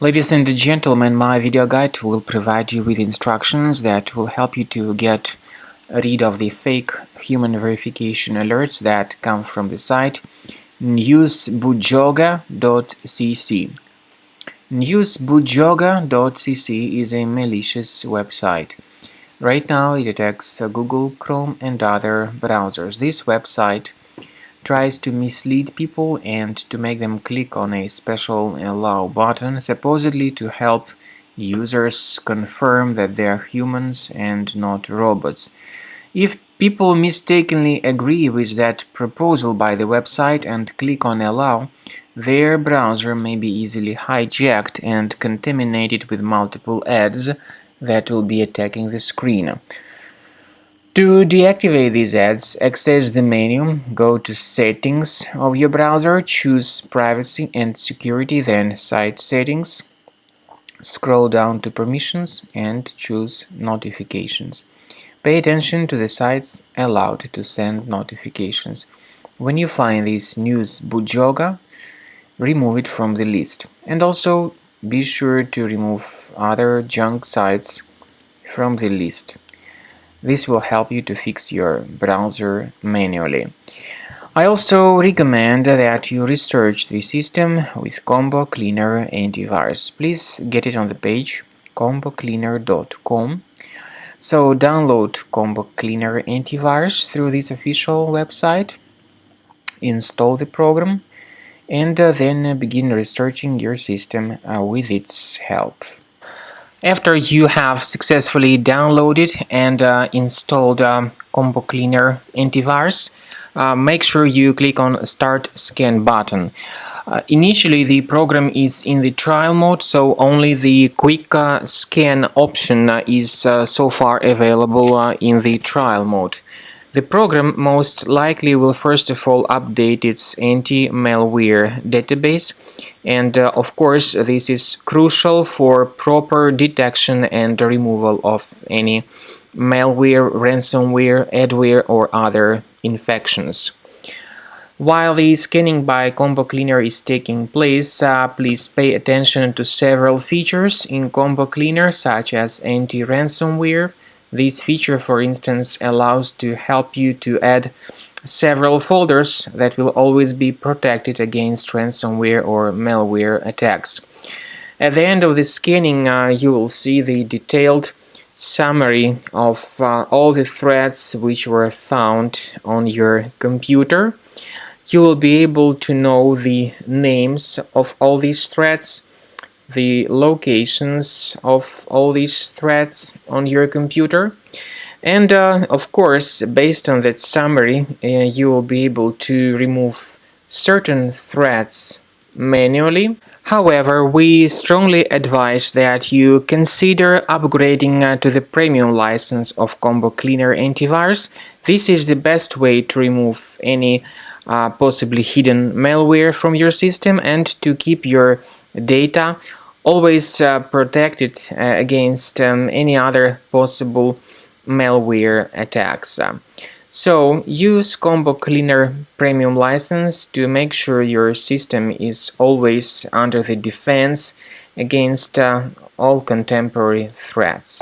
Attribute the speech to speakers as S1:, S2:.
S1: Ladies and gentlemen, my video guide will provide you with instructions that will help you to get rid of the fake human verification alerts that come from the site News-bujoga.cc. News-bujoga.cc is a malicious website. Right now it attacks Google, Chrome and other browsers. This website tries to mislead people and to make them click on a special allow button, supposedly to help users confirm that they are humans and not robots. If people mistakenly agree with that proposal by the website and click on allow, their browser may be easily hijacked and contaminated with multiple ads that will be attacking the screen. To deactivate these ads, access the menu, go to Settings of your browser, choose Privacy and Security, then Site Settings. Scroll down to Permissions and choose Notifications. Pay attention to the sites allowed to send notifications. When you find this News-bujoga, remove it from the list. And also be sure to remove other junk sites from the list. This will help you to fix your browser manually. I also recommend that you research the system with Combo Cleaner antivirus. Please get it on the page combocleaner.com. So download Combo Cleaner antivirus through this official website, install the program, and then begin researching your system with its help. After you have successfully downloaded and installed Combo Cleaner antivirus, make sure you click on Start Scan button. Initially the program is in the trial mode, so only the quick scan option is so far available in the trial mode. The program most likely will first of all update its anti-malware database, and of course this is crucial for proper detection and removal of any malware, ransomware, adware or other infections. While the scanning by Combo Cleaner is taking place, please pay attention to several features in Combo Cleaner such as anti-ransomware. This feature, for instance, allows to help you to add several folders that will always be protected against ransomware or malware attacks. At the end of the scanning, you will see the detailed summary of all the threats which were found on your computer. You will be able to know the names of all these threats, the locations of all these threats on your computer, and of course, based on that summary, you will be able to remove certain threats manually. However, we strongly advise that you consider upgrading to the premium license of Combo Cleaner antivirus. This is the best way to remove any possibly hidden malware from your system and to keep your data always protected against any other possible malware attacks. So use Combo Cleaner Premium license to make sure your system is always under the defense against all contemporary threats.